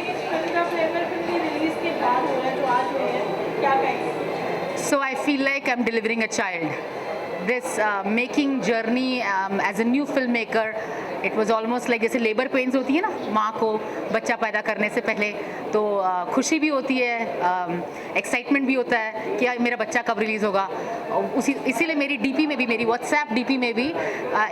बच्चे की फिल्म का फेयरवेल फिल्म की रिलीज के बाद हो रहा है, जो आज हुई है, क्या कहेंगे? So I feel like I'm delivering a child. This making journey as a new filmmaker, it was almost like जैसे लेबर पेन्स होती है ना माँ को बच्चा पैदा करने से पहले, तो खुशी भी होती है, एक्साइटमेंट भी होता है कि यार मेरा बच्चा कब रिलीज़ होगा। इसीलिए मेरी डीपी में भी, मेरी व्हाट्सएप डीपी में भी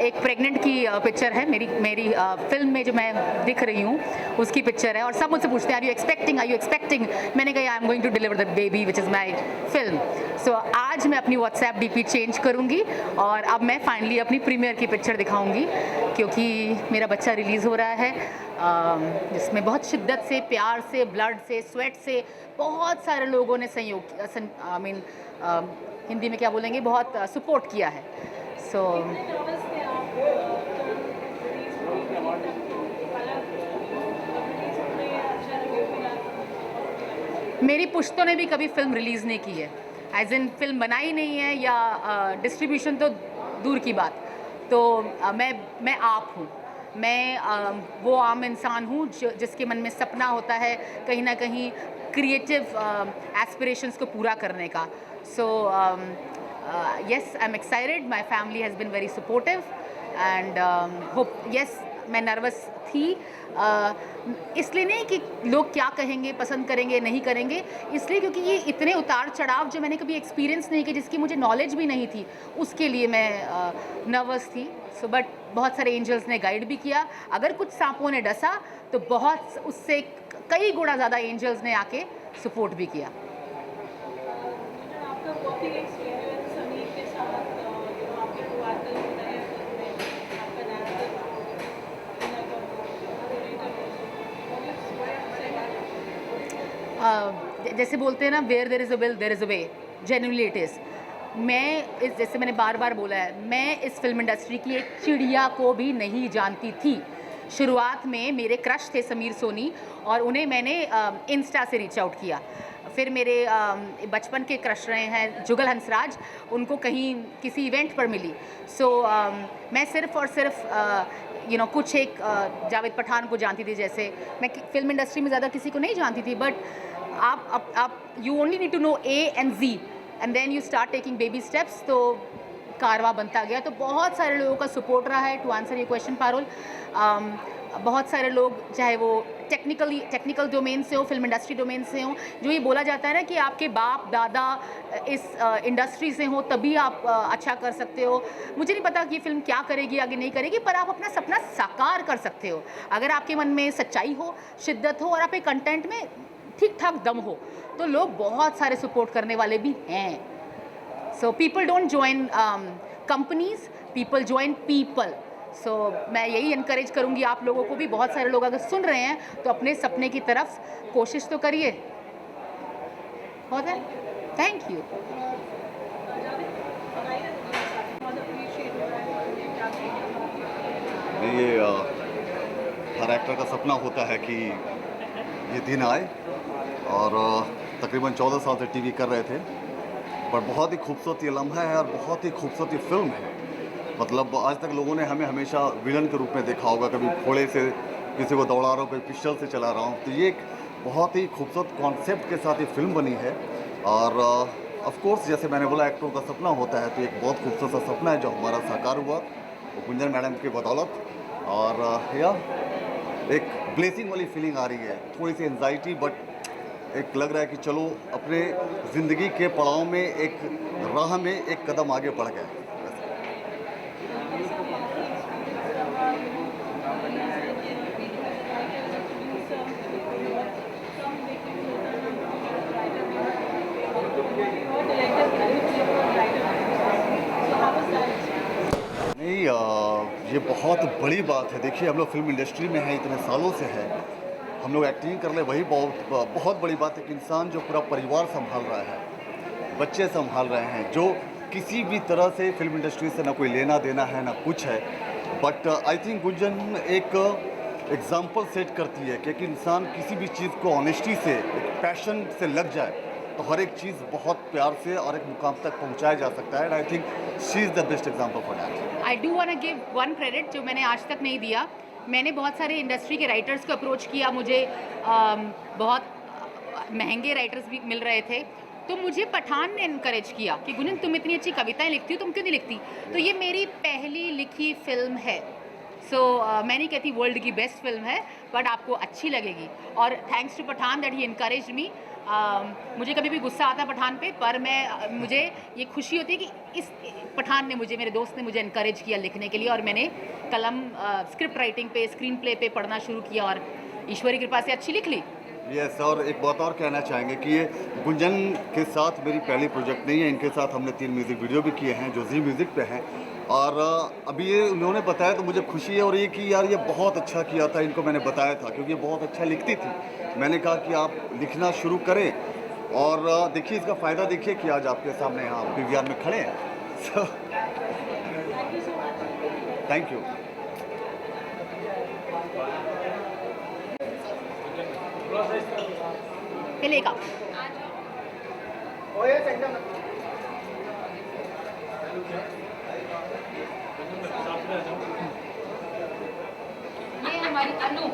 एक प्रेग्नेंट की पिक्चर है। मेरी फिल्म में जो मैं दिख रही हूँ उसकी पिक्चर है, और सब मुझसे पूछते हैं आर यू एक्सपेक्टिंग। मैंने कहा I am going to deliver the baby which is my film. So आज मैं अपनी व्हाट्सएप डीपी चेंज करूँगी और अब मैं फाइनली अपनी प्रीमियर की पिक्चर दिखाऊँगी, क्योंकि मेरा बच्चा रिलीज़ हो रहा है, जिसमें बहुत शिद्दत से, प्यार से, ब्लड से, स्वेट से बहुत सारे लोगों ने हिंदी में क्या बोलेंगे, बहुत सपोर्ट किया है। सो नर्वस थे आप रिलीज हुई रिलीज होने अच्छा लगे फिलहाल? मेरी पुश्तों ने भी कभी फिल्म रिलीज़ नहीं की है, एज इन फिल्म बनाई नहीं है, या डिस्ट्रीब्यूशन तो दूर की बात। तो मैं आप हूँ, मैं वो आम इंसान हूँ जिसके मन में सपना होता है कहीं ना कहीं क्रिएटिव एस्पिरेशंस को पूरा करने का। सो yes, I'm excited. My family has been very supportive and hope, yes, मैं नर्वस थी, इसलिए नहीं कि लोग क्या कहेंगे, पसंद करेंगे नहीं करेंगे, इसलिए क्योंकि ये इतने उतार चढ़ाव जो मैंने कभी एक्सपीरियंस नहीं किए, जिसकी मुझे नॉलेज भी नहीं थी, उसके लिए मैं नर्वस थी। सो बट बहुत सारे एंजल्स ने गाइड भी किया। अगर कुछ सांपों ने डसा तो बहुत उससे कई गुना ज़्यादा एंजल्स ने आके सपोर्ट भी किया। आपका वर्किंग एक्सपीरियंस समीर के साथ, आपके वार्ता होता है फिल्म में, आपका जैसे बोलते हैं ना, where there is a will there is a way, genuinely it is. जैसे मैंने बार बार बोला है, मैं इस फिल्म इंडस्ट्री की एक चिड़िया को भी नहीं जानती थी। शुरुआत में मेरे क्रश थे समीर सोनी, और उन्हें मैंने इंस्टा से रीच आउट किया। फिर मेरे बचपन के क्रश रहे हैं जुगल हंसराज, उनको कहीं किसी इवेंट पर मिली। सो मैं सिर्फ़ और सिर्फ कुछ एक जावेद पठान को जानती थी। जैसे मैं फिल्म इंडस्ट्री में ज़्यादा किसी को नहीं जानती थी, बट आप you only need to know A and Z and then you start taking baby steps, तो कारवा बनता गया। तो बहुत सारे लोगों का सपोर्ट रहा है। टू आंसर ये क्वेश्चन पारुल, बहुत सारे लोग, चाहे वो टेक्निकल डोमेन से हो, फिल्म इंडस्ट्री डोमेन से हो, जो ये बोला जाता है ना कि आपके बाप दादा इस इंडस्ट्री से हो तभी आप अच्छा कर सकते हो। मुझे नहीं पता कि ये फिल्म क्या करेगी, आगे नहीं करेगी, पर आप अपना सपना साकार कर सकते हो अगर आपके मन में सच्चाई हो, शिद्दत हो, और आपके कंटेंट में ठीक ठाक दम हो, तो लोग बहुत सारे सपोर्ट करने वाले भी हैं। So people don't join companies, people join people. So मैं यही इनकरेज करूँगी आप लोगों को भी, बहुत सारे लोग अगर सुन रहे हैं तो अपने सपने की तरफ कोशिश तो करिए। बहुत है, थैंक यू। ये हर एक्टर का सपना होता है कि ये दिन आए, और तकरीबन 14 साल से टीवी कर रहे थे, पर बहुत ही खूबसूरत ये लम्हा है और बहुत ही खूबसूरत ये फिल्म है। मतलब आज तक लोगों ने हमें हमेशा विलन के रूप में देखा होगा, कभी घोड़े से किसी को दौड़ा रहा हूँ, कोई पिस्टल से चला रहा हूँ। तो ये एक बहुत ही खूबसूरत कॉन्सेप्ट के साथ ये फिल्म बनी है, और ऑफ कोर्स जैसे मैंने बोला एक्टरों का सपना होता है, तो एक बहुत खूबसूरत सा सपना है जो हमारा साकार हुआ, वो गुंजन मैडम की बदौलत। और या एक ब्लेसिंग वाली फीलिंग आ रही है, थोड़ी सी एंजाइटी, बट एक लग रहा है कि चलो अपने ज़िंदगी के पड़ाव में एक राह में एक कदम आगे बढ़ गए। नहीं, ये बहुत बड़ी बात है। देखिए, हम लोग फिल्म इंडस्ट्री में हैं, इतने सालों से हैं, हम लोग एक्टिंग कर ले, वही बहुत बड़ी बात है कि इंसान जो पूरा परिवार संभाल रहा है, बच्चे संभाल रहे हैं, जो किसी भी तरह से फिल्म इंडस्ट्री से ना कोई लेना देना है ना कुछ है। बट आई थिंक गुंजन एक एग्जाम्पल सेट करती है कि एक इंसान किसी भी चीज़ को ऑनेस्टी से, एक पैशन से लग जाए, तो हर एक चीज़ बहुत प्यार से और एक मुकाम तक पहुंचाया जा सकता है। And I think she is the best example for that. I do want to give one credit जो मैंने आज तक नहीं दिया। मैंने बहुत सारे इंडस्ट्री के राइटर्स को अप्रोच किया, मुझे बहुत महंगे राइटर्स भी मिल रहे थे, तो मुझे पठान ने इनकरेज किया कि गुंजन तुम इतनी अच्छी कविताएं लिखती हो, तुम क्यों नहीं लिखती। तो ये मेरी पहली लिखी फिल्म है। सो मैं नहीं कहती वर्ल्ड की बेस्ट फिल्म है, बट आपको अच्छी लगेगी। और thanks to Pathan that he encourage me. मुझे कभी भी गुस्सा आता है पठान पे, पर मुझे ये खुशी होती है कि इस पठान ने मुझे, मेरे दोस्त ने मुझे इनकरेज किया लिखने के लिए, और मैंने कलम स्क्रिप्ट राइटिंग पे, स्क्रीन प्ले पे पढ़ना शुरू किया और ईश्वर की कृपा से अच्छी लिख ली। यस, और एक बात और कहना चाहेंगे कि ये गुंजन के साथ मेरी पहली प्रोजेक्ट नहीं है। इनके साथ हमने 3 म्यूज़िक वीडियो भी किए हैं जो जी म्यूज़िक पे हैं, और अभी ये उन्होंने बताया तो मुझे खुशी है, और ये कि यार ये बहुत अच्छा किया था, इनको मैंने बताया था क्योंकि ये बहुत अच्छा लिखती थी। मैंने कहा कि आप लिखना शुरू करें, और देखिए इसका फ़ायदा देखिए कि आज आपके सामने यहाँ PVR में खड़े हैं। So thank you. मिलेगा। ये हमारी Anu.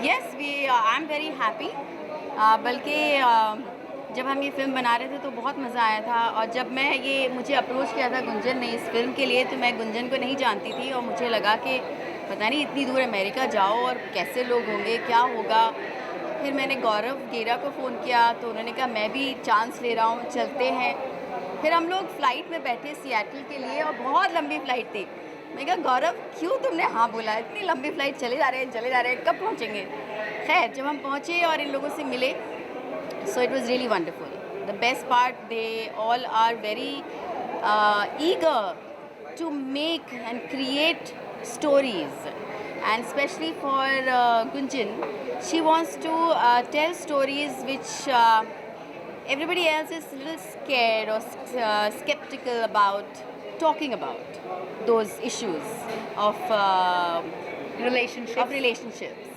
Yes we I am very happy. बल्कि जब हम ये फ़िल्म बना रहे थे तो बहुत मज़ा आया था, और जब मुझे अप्रोच किया था गुंजन ने इस फिल्म के लिए, तो मैं गुंजन को नहीं जानती थी, और मुझे लगा कि पता नहीं इतनी दूर अमेरिका जाओ और कैसे लोग होंगे, क्या होगा। फिर मैंने गौरव गेरा को फ़ोन किया तो उन्होंने कहा मैं भी चांस ले रहा हूँ, चलते हैं। फिर हम लोग फ़्लाइट में बैठे सियाटल के लिए, और बहुत लंबी फ़्लाइट थी। मैं कहा गौरव क्यों तुमने हाँ बोला, इतनी लंबी फ़्लाइट, चले जा रहे हैं, कब पहुँचेंगे। खैर जब हम पहुँचे और इन लोगों से मिले, so it was really wonderful. The best part, they all are very eager to make and create stories, and especially for Gunjan, she wants to tell stories which everybody else is a little scared or skeptical about talking about those issues of relationships.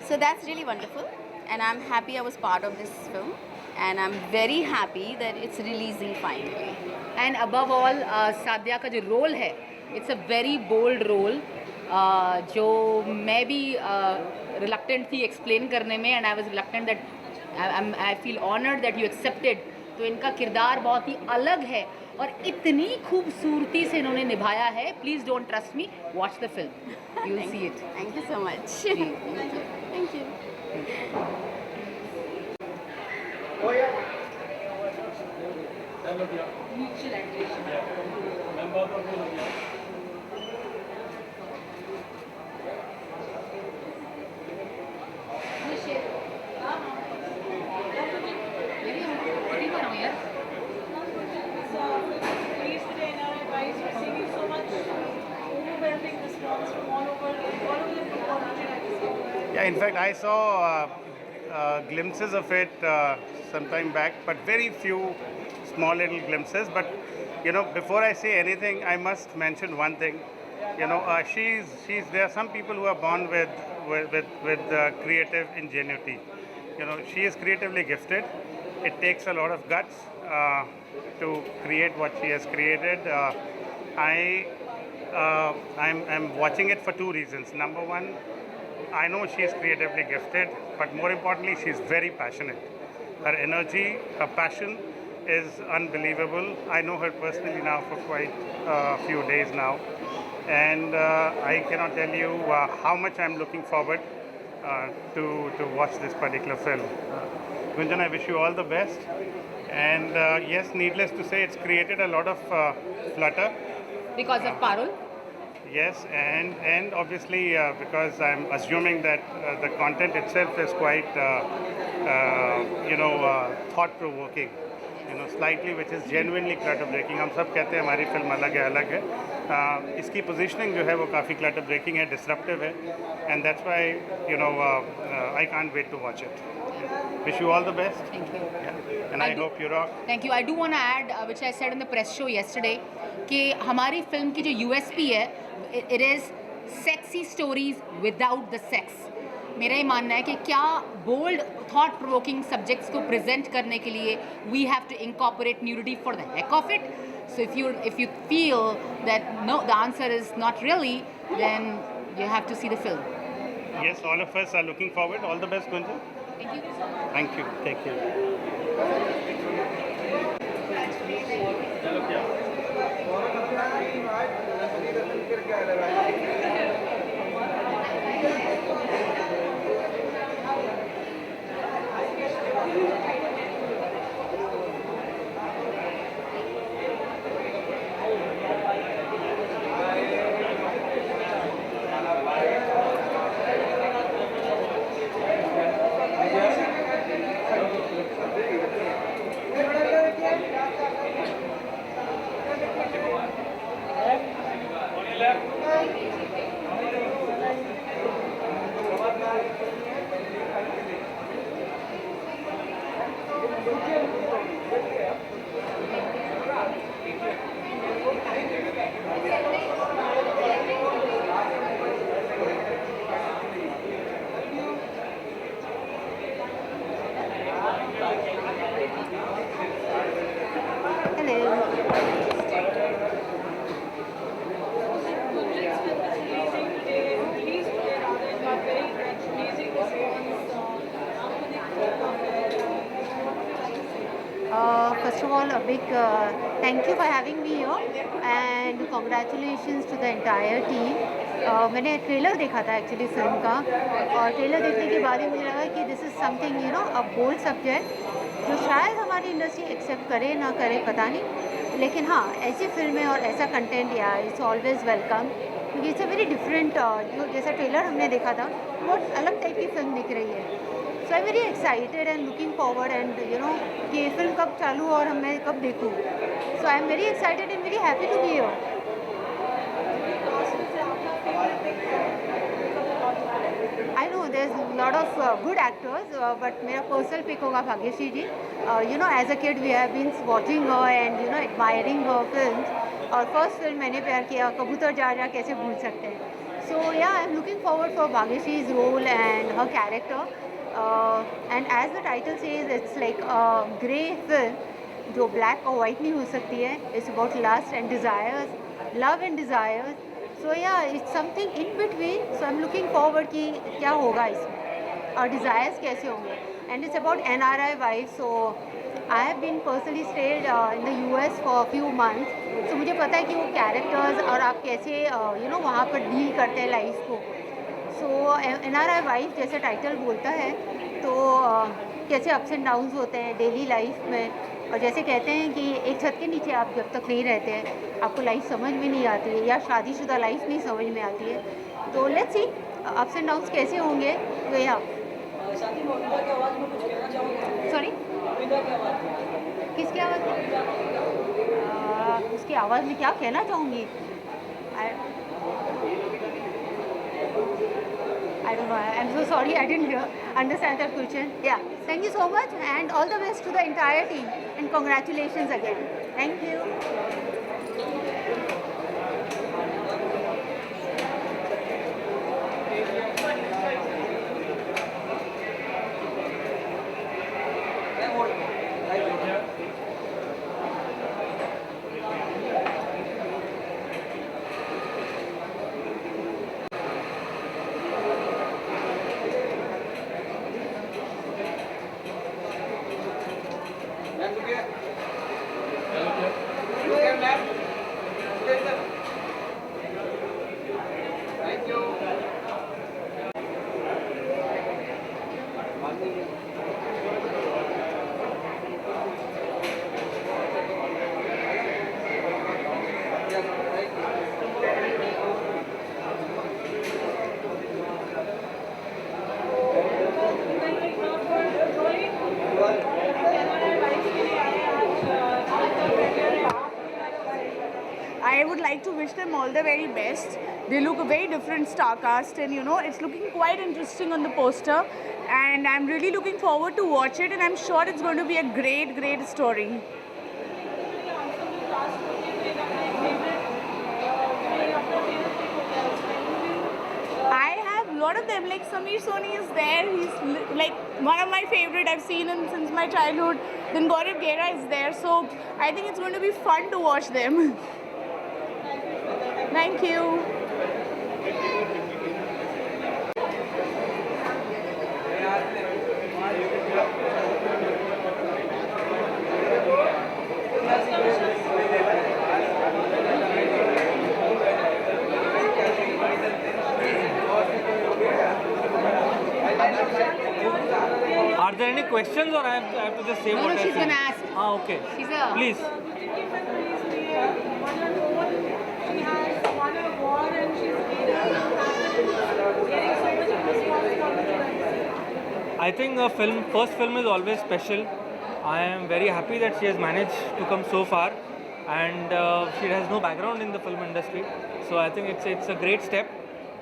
So that's really wonderful, and I'm happy I was part of this film, and I'm very happy that it's releasing finally. And above all Sadia का जो role है, it's a very bold role, जो मैं भी reluctant थी explain करने में, and I was reluctant that I feel honoured that you accepted. तो इनका किरदार बहुत ही अलग है और इतनी खूबसूरती से इन्होंने निभाया है। Please don't trust me, watch the film, you will see it. Thank you so much. जी। Thank you. Pleased today in our advice, receiving so much overwhelming response from all over the football region. Yeah, in fact, I saw glimpses of it sometime back, but very few small little glimpses. But you know, before I say anything, I must mention one thing. You know, she's. There are some people who are born with creative ingenuity. You know, she is creatively gifted. It takes a lot of guts to create what she has created. I'm watching it for two reasons. Number one, I know she is creatively gifted, but more importantly, she's very passionate. Her energy, her passion is unbelievable. I know her personally now for quite a few days now, and I cannot tell you how much I'm looking forward to watch this particular film. Gunjan, I wish you all the best. And yes, needless to say, it's created a lot of flutter. Because of Parul? Yes, and obviously because I'm assuming that the content itself is quite, thought-provoking. slightly which is genuinely clutter breaking. हम सब कहते हैं हमारी film अलग है इसकी positioning जो है वो काफ़ी clutter breaking है, disruptive है, and that's why I can't wait to watch it. Wish you all the best. Thank you. Yeah. And I hope you rock. Thank you. I do want to add, which I said in the press show yesterday, कि हमारी film की जो USP है, it is sexy stories without the sex. मेरा ये मानना है कि क्या बोल्ड थॉट प्रोवोकिंग सब्जेक्ट्स को प्रेजेंट करने के लिए we have to incorporate nudity for the heck of it. So if you feel that no the answer is not really, then you have to see the film. Yes, all of us are looking forward. All the best, Gunjan. Thank you so much. Thank you. Take care. First of all, a big thank you for having me here and congratulations to the entire team. मैंने trailer देखा था actually film का, और trailer देखने के बाद ही मुझे लगा कि this is something a bold subject जो शायद हमारी इंडस्ट्री एक्सेप्ट करे ना करे पता नहीं, लेकिन हाँ ऐसी फिल्में और ऐसा कंटेंट या इट्स ऑलवेज़ वेलकम, क्योंकि इट्स अ वेरी डिफरेंट, जो जैसा ट्रेलर हमने देखा था बहुत अलग टाइप की फिल्म दिख रही है. So I very excited and looking forward and कि ये फिल्म कब चालू और मैं कब देखूँ. So I am very excited and very happy to be here. I know there's a lot of good actors, but मेरा personal pick होगा भाग्यश्री जी. As a kid we have been watching her and admiring her films. और first film मैंने प्यार किया, कबूतर जा जा कैसे भूल सकते हैं. So yeah, I'm looking forward for Bhagyashri's role and her character. And as the title says, it's like a grey film जो black और white नहीं हो सकती है. It's about lust and desires, love and desires. So yeah, it's something in between. So I'm looking forward कि क्या होगा इसमें और desires कैसे होंगे. And it's about NRI wives. So I have been personally stayed in the US for a few months. So मुझे पता है कि वो characters और आप कैसे वहाँ पर डील करते हैं लाइफ को. सो NRI वाइफ जैसे टाइटल बोलता है तो कैसे अप्स एंड डाउन्स होते हैं डेली लाइफ में, और जैसे कहते हैं कि एक छत के नीचे आप जब तक नहीं रहते हैं आपको लाइफ समझ में नहीं आती है, या शादीशुदा लाइफ नहीं समझ में आती है. तो let's see ups and downs कैसे होंगे. तो या सॉरी किसकी आवाज़ में उसकी आवाज़ में क्या कहना चाहूँगी. I don't know. I'm so sorry. I didn't understand that question. Yeah. Thank you so much, and all the best to the entire team. And congratulations again. Thank you. wish them all the very best. They look a very different star cast, and you know, it's looking quite interesting on the poster. And I'm really looking forward to watch it, and I'm sure it's going to be a great, great story. I have a lot of them. Like Samir Soni is there. He's like one of my favorite. I've seen him since my childhood. Then Gaurav Gera is there. So I think it's going to be fun to watch them. Thank you. Are there any questions, or I have to just say No, what no, I she's think? gonna ask. Ah, okay. She's a- Please. She has won an award and she's getting so much of response from the fans. I think a first film is always special. I am very happy that she has managed to come so far, and she has no background in the film industry. So I think it's a great step.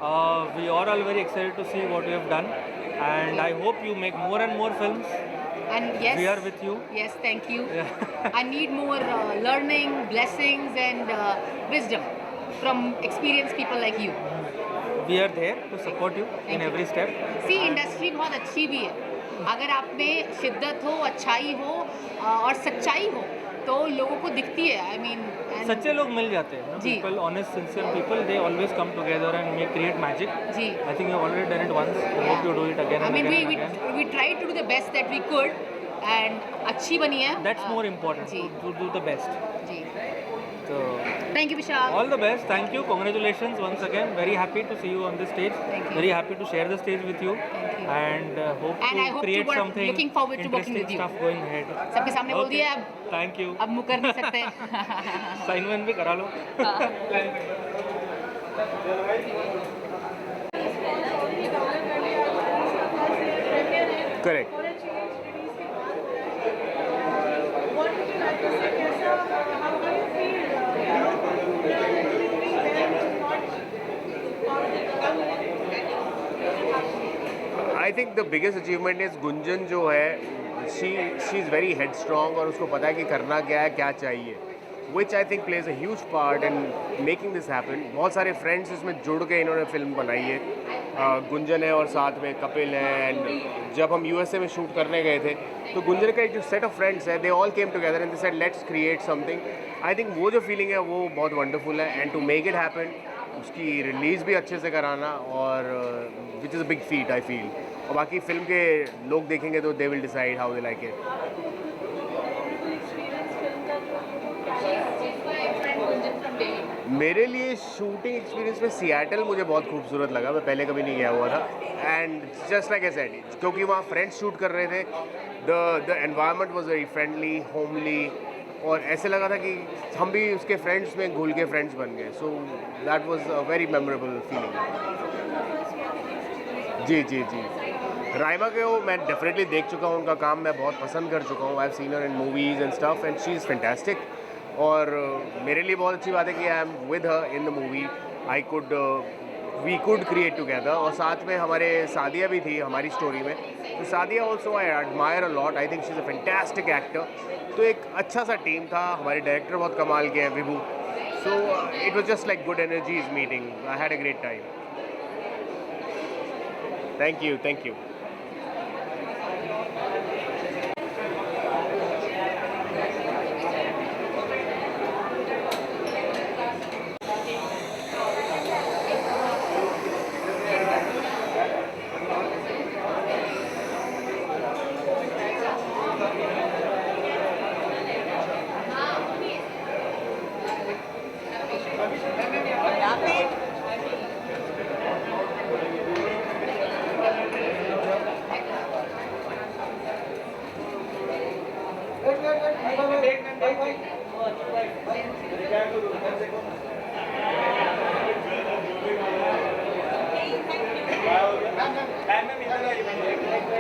We are all very excited to see what you have done, and I hope you make more and more films. And yes, We are with you. Yes, thank you. I need more learning, blessings, and wisdom from experienced people like you. We are there to support you in you. every step. See industry बहुत अच्छी भी है. अगर आप में शिद्दत हो, अच्छाई हो और सच्चाई हो तो लोगों को दिखती है. आई मीन सच्चे लोग मिल जाते हैं ना. जी. People, honest, sincere people, they always come together and create magic. Ji. I think you've already done it once. I hope you do it again I and mean again and again. we tried to do the best that we could and अच्छी बनी है. That's more important, ji. to do the best. Ji. So, Thank you, Vishal. all the best. Thank you. Congratulations once again. Very happy to see you on the stage. Thank you. Very happy to share the stage with you. Thank you. And hope And to I hope to create work- something looking forward to working interesting with you. stuff going ahead. सबके सामने बोल Okay. दिया अब Thank you. अब मुकर नहीं सकते. Sign wine भी करा लो. Correct. What would you like to say? कैसा, how do you feel? Doing there is not part of the program. I think the biggest achievement is Gunjan जो है she is very headstrong और उसको पता है कि करना क्या है, क्या चाहिए, which I think plays a huge part in making this happen. बहुत सारे friends इसमें जुड़ के इन्होंने फिल्म बनाई है. गुंजन है और साथ में कपिल है. एंड जब हम USA में शूट करने गए थे तो गुंजन का एक जो सेट ऑफ फ्रेंड्स है, they all came together and they said let's create something. I think वो जो फीलिंग है वो बहुत वंडरफुल है. And to make it happen, उसकी रिलीज़ भी अच्छे से कराना, और which is a big feat I feel. और बाकी फिल्म के लोग देखेंगे तो they will decide how they like it. मेरे लिए शूटिंग एक्सपीरियंस में सियाटल मुझे बहुत खूबसूरत लगा. मैं पहले कभी नहीं गया हुआ था. And just like I said, क्योंकि वहाँ फ्रेंड्स शूट कर रहे थे, the environment was very friendly, homely, और ऐसे लगा था कि हम भी उसके फ्रेंड्स में घुल के फ्रेंड्स बन गए. So that was a very memorable feeling. जी जी जी. राइमा के वो मैं डेफिनेटली देख चुका हूँ, उनका काम मैं बहुत पसंद कर चुका हूँ. I have seen her in movies and stuff and she is fantastic. और मेरे लिए बहुत अच्छी बात है कि I am with her in the movie. We could create together. और साथ में हमारे सादिया भी थी हमारी स्टोरी में. तो Sadia also I admire a lot. I think she is a fantastic actor. तो एक अच्छा सा टीम था. हमारे डायरेक्टर बहुत कमाल के हैं, Vibhu. So it was just like good energies meeting. I had a great time. Thank you. Thank you.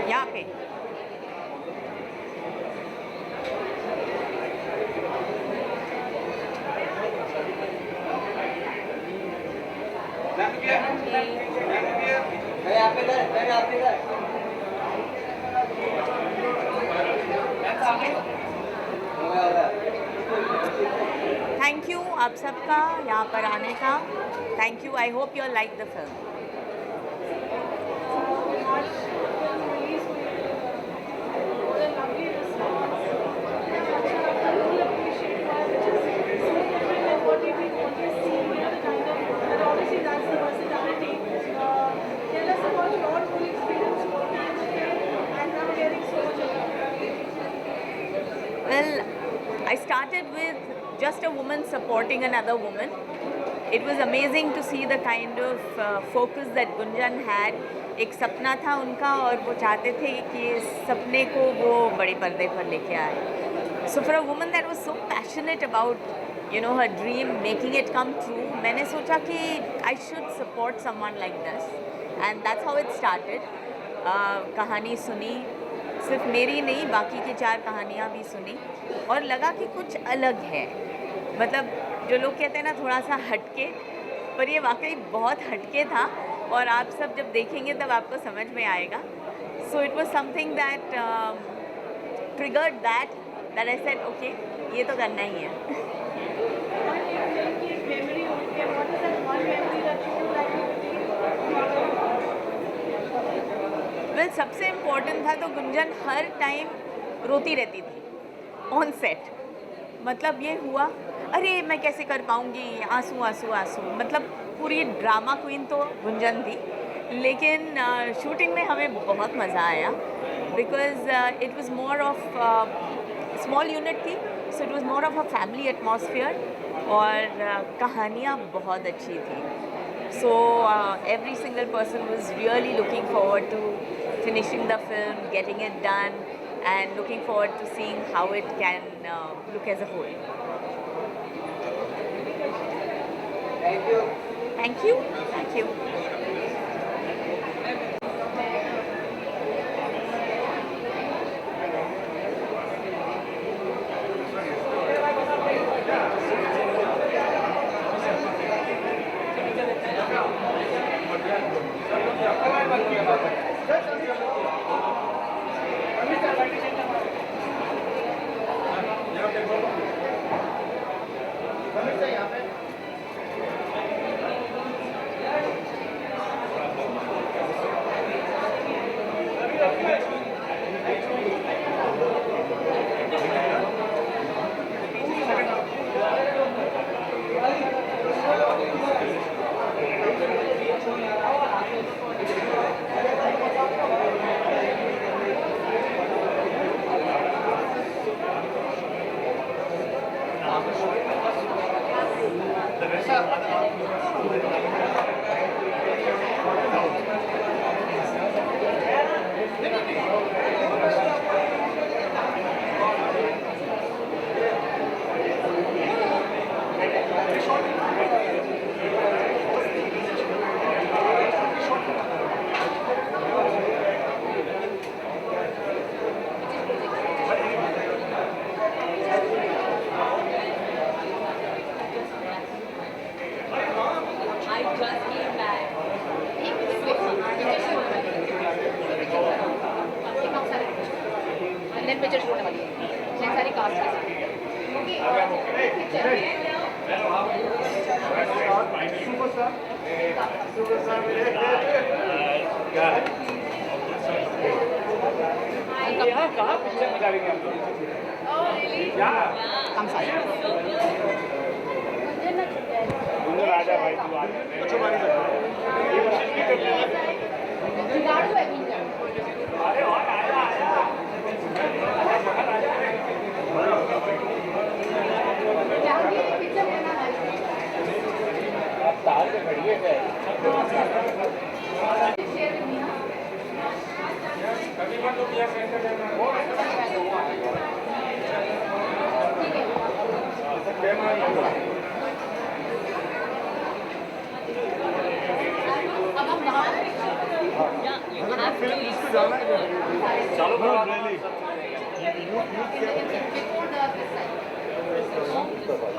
यहाँ पे थैंक यू आप सबका यहाँ पर आने का. Thank you. I hope you like the film. Well, I started with just a woman supporting another woman. It was amazing to see the kind of focus that Gunjan had. एक सपना था उनका और वो चाहते थे कि इस सपने को वो बड़े पर्दे पर लेके आए. So for a woman that was so passionate about, you know, her dream, making it come true, मैंने सोचा कि I should support someone like this. And that's how it started. कहानी सुनी, सिर्फ मेरी नहीं बाकी की 4 कहानियाँ भी सुनी और लगा कि कुछ अलग है. मतलब जो लोग कहते हैं ना थोड़ा सा हटके, पर ये वाकई बहुत हटके था और आप सब जब देखेंगे तब आपको समझ में आएगा. सो it was something that triggered that I said okay ये तो करना ही है. वेल सबसे इम्पोर्टेंट था तो गुंजन हर टाइम रोती रहती थी ऑन सेट. मतलब ये हुआ अरे मैं कैसे कर पाऊँगी, आंसू आंसू आंसू. मतलब पूरी ड्रामा क्वीन तो गुंजन थी. लेकिन शूटिंग में हमें बहुत मज़ा आया because it was more of small unit थी. So it was more of a family atmosphere और कहानियाँ बहुत अच्छी थी. So every single person was really looking forward to finishing the film, getting it done, and looking forward to seeing how it can look as a whole. Thank you. Thank you. Thank you.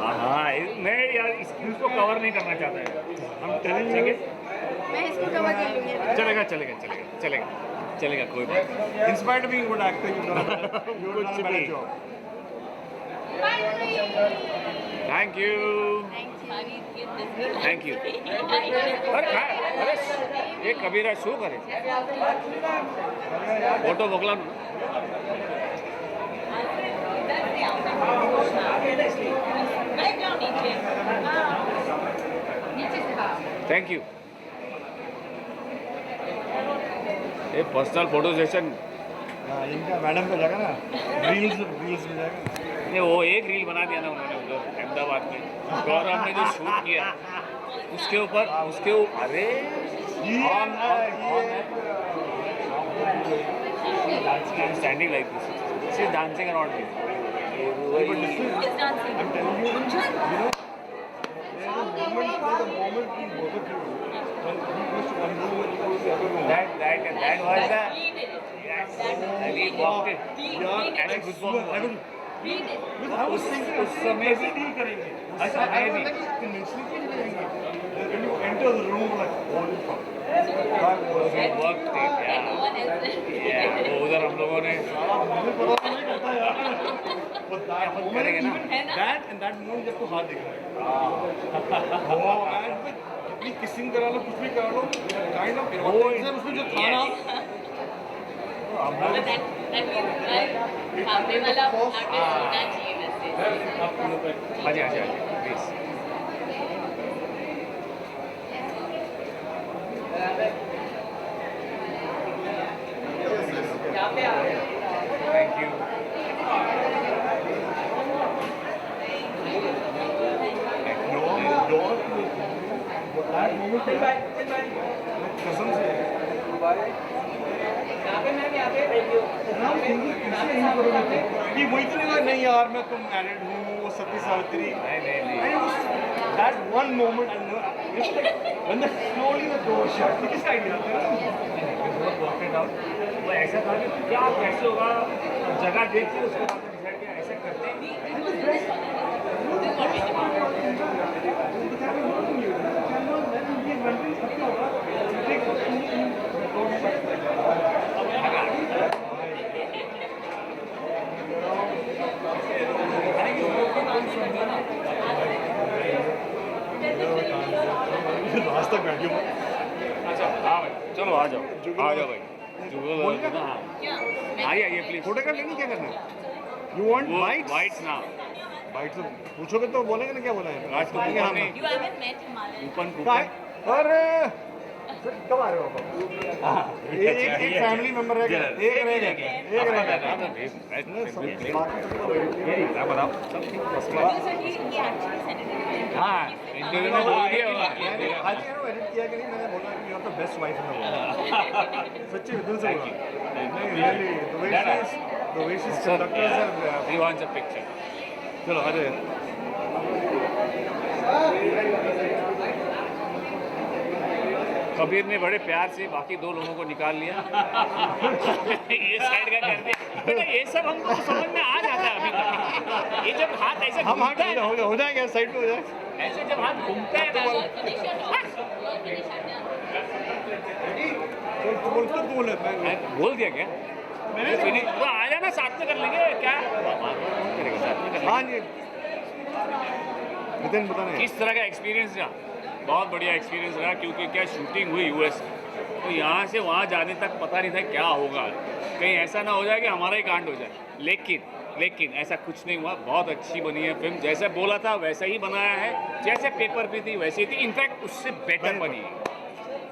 हाँ मैं यार इसको cover नहीं करना चाहता है. हम talent चाहिए. मैं इसको कवर कर लूँगी. चलेगा चलेगा चलेगा. चलेगा कोई बात नहीं। In spite of being a good actor, you've done a better job. Thank you अरे ये कबीरा शू करे फोटो मोकला थैंक यू ये पर्सनल फोटो सेशन इनका मैडम का जाएगा ना, रील्स में जाएगा। नहीं वो एक रील बना दिया ना उन्होंने उधर अहमदाबाद में गौरव ने जो शूट किया उसके ऊपर अरे standing like this she is dancing around me that was the and he walked it as a goosebump उस समय भी नहीं करेंगे ऐसा है भी When you enter the room, like, work वो उधर हम लोगों ने करेंगे ना that and that moment जब तो हाथ दिख रहा है, कितनी किसिंग करा लो, कुछ भी करा लो, काइंड ऑफ उसमें जो था ना, अच्छा प्लीज थैंक यू कसम से कि वही तो नहीं, नहीं यार मैं तो मैरिड हूँ, वो सती Savitri, that one moment I know, it's like when the slowly the door shut, किस आइडिया था वो ऐसा था कि क्या कैसे होगा जगह देख के उसके बाद डिसाइड किया ऐसा करते हैं रास्ता बैठ गया। अच्छा हाँ भाई चलो आ जाओ भाई जुगल ना आइए प्लीज फोटो कर लेंगे, क्या करना है? You want bites? वाइट्स ना बाइट तो पूछोगे तो बोलेंगे ना, क्या बोला है? आज तो बोलेंगे हम। कूपन अरे कब आ रहे हो आप? एक फैमिली मेंबर रहेगा, एक रहेगा। बताओ हाँ इंटरव्यू में बोल दिया आज एडिट किया कि नहीं, मैंने बोला कि you are the best wife in the world. सच्ची दिल से बोला। नहीं really the way she is conductors are he wants a picture चलो आ जाए। कबीर ने बड़े प्यार से बाकी दो लोगों को निकाल लिया ये साइड का कर दिया बेटा ये सब हमको समझ में आ जाता है अभी तक ये जब हाथ ऐसे हम घूमता है हो जाएगा, साइड पे हो जाए। ऐसे जब हाथ घूमता है ना तो बोल बोल दिया क्या मैंने तो आ जाना साथ में कर लेंगे क्या करेगा साथ में कर लेंगे। हाँ जी नितिन बता रहे किस तरह का एक्सपीरियंस रहा? बहुत बढ़िया एक्सपीरियंस रहा क्योंकि क्या शूटिंग हुई यूएस तो यहाँ से वहाँ जाने तक पता नहीं था क्या होगा, कहीं ऐसा ना हो जाए कि हमारा ही कांड हो जाए। लेकिन ऐसा कुछ नहीं हुआ, बहुत अच्छी बनी है फिल्म, जैसे बोला था वैसा ही बनाया है, जैसे पेपर पे थी वैसी थी, इनफैक्ट उससे बेटर बनी है।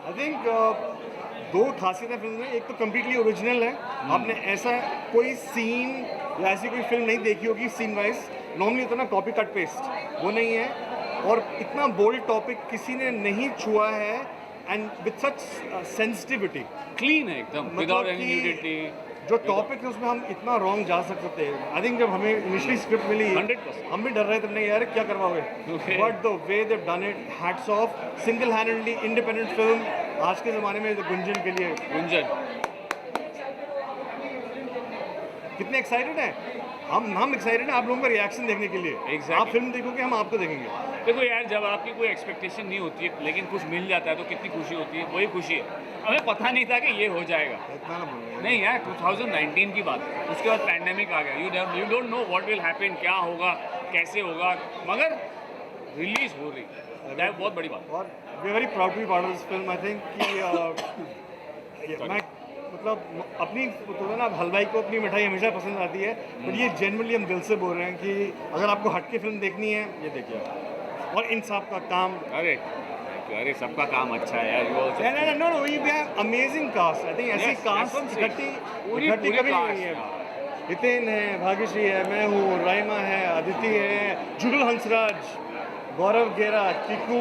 आई थिंक दो खासियत है फिल्म में, एक तो कम्प्लीटली ओरिजिनल है, आपने ऐसा कोई सीन या ऐसी कोई फिल्म नहीं देखी होगी सीन वाइज, नॉर्मली इतना कॉपी कट पेस्ट वो नहीं है, और इतना बोल्ड टॉपिक किसी ने नहीं छुआ है and with such sensitivity, clean है एकदम विदाउट एनी न्यूडिटी। जो टॉपिक है उसमें हम इतना रॉन्ग जा सकते हैं। आई थिंक जब हमें इनिशियली स्क्रिप्ट मिली 100% हम भी डर रहे थे, नहीं यार क्या करवाओगे, but the way they done it, hats off, single handedly independent film आज के ज़माने में गुंजन के लिए। गुंजन कितने एक्साइटेड हैं हम एक्साइटेड हैं आप लोगों का रिएक्शन देखने के लिए। Exactly. आप फिल्म देखोगे, हम आपको देखेंगे। देखो यार जब आपकी कोई एक्सपेक्टेशन नहीं होती है लेकिन कुछ मिल जाता है तो कितनी खुशी होती है, वही खुशी है। हमें पता नहीं था कि ये हो जाएगा। इतना ना बोलो। नहीं यार 2019 की बात है, उसके बाद पैंडेमिक आ गया, you don't know what will happen, क्या होगा कैसे होगा, मगर रिलीज हो रही है, बहुत बड़ी बात। और we very proud to be part of this film. I think कि मैं मतलब अपनी तो ना हलवाई को अपनी मिठाई हमेशा पसंद आती है, बट ये जेन्युइनली हम दिल से बोल रहे हैं कि अगर आपको हट के फिल्म देखनी है ये देखिए आप। और इंसाफ का काम। अरे सबका काम अच्छा है यार, you also- no no we have amazing cast. I think ऐसी Yes, that's what I'm cast saying. इकट्ठी कभी नहीं हुई है। हितेन है, भाग्यश्री है, मैं हूँ, राइमा है, अदिति है, जुगल हंसराज, गौरव गेरा, टिकू।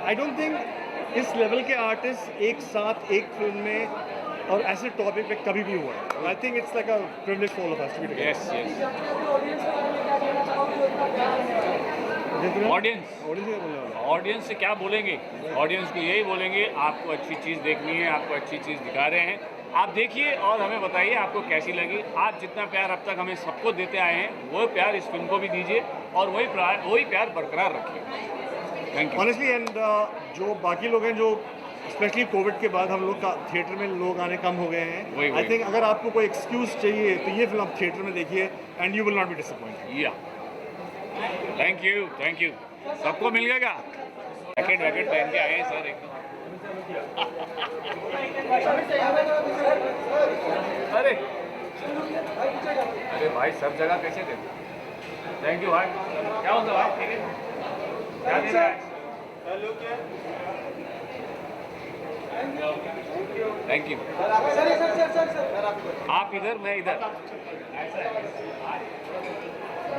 आई डोंट थिंक इस लेवल के आर्टिस्ट एक साथ एक फिल्म में और ऐसे टॉपिक पे कभी भी हुआ है। I think it's like a privilege for all of us to be together. Yes, yes. Audience से क्या बोलेंगे? ऑडियंस को यही बोलेंगे, आपको अच्छी चीज़ देखनी है, आपको अच्छी चीज़ दिखा रहे हैं, आप देखिए और हमें बताइए आपको कैसी लगी। आप जितना प्यार अब तक हमें सबको देते आए हैं, वो प्यार इस फिल्म को भी दीजिए और वही प्यार बरकरार रखिए। Thank you. ऑनेस्टली एंड जो बाकी लोग हैं जो स्पेशली कोविड के बाद हम लोग का थिएटर में लोग आने कम हो गए हैं। आई थिंक अगर आपको कोई एक्सक्यूज़ चाहिए तो ये फिल्म आप थिएटर में देखिए and you will not be disappointed. या थैंक यू। सबको मिल गया क्या? जैकेट पहन के आए हैं सर एकदम। अरे भाई सब जगह कैसे थे? थैंक यू भाई। क्या होता भाई? ठीक है, क्या दे रहा है? Thank you. आप इधर, मैं इधर।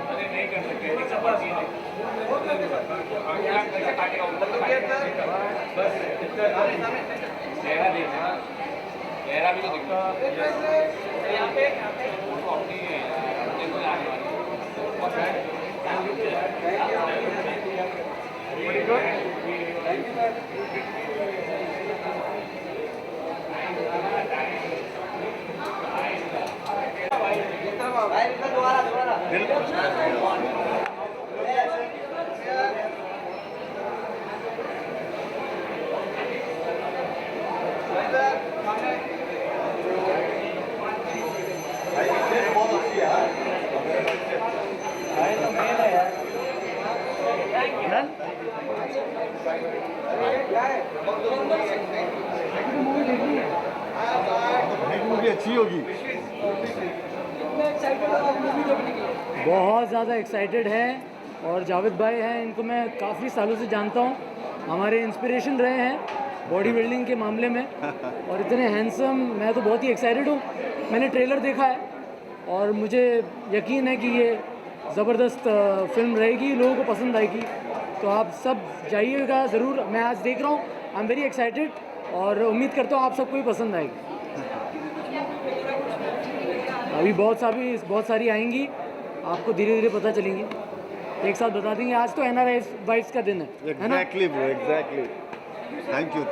अरे नहीं कर सकते, सब बात ये नहीं। चेहरा भी तो दिखता अपनी देखो आने मूवी अच्छी होगी। बहुत ज़्यादा एक्साइटेड है और जावेद भाई हैं, इनको मैं काफ़ी सालों से जानता हूँ, हमारे इंस्पिरेशन रहे हैं बॉडी बिल्डिंग के मामले में और इतने हैंडसम। मैं तो बहुत ही एक्साइटेड हूँ। मैंने ट्रेलर देखा है और मुझे यकीन है कि ये ज़बरदस्त फिल्म रहेगी, लोगों को पसंद आएगी। तो आप सब जाइएगा ज़रूर। मैं आज देख रहा हूँ, आई एम वेरी एक्साइटेड और उम्मीद करता हूँ आप सबको भी पसंद आएगी। अभी बहुत सारी आएंगी, आपको धीरे धीरे पता चलेंगी, एक साथ बता देंगे। आज तो NRI वाइब्स का दिन है ना? Exactly bro, exactly. Thank you.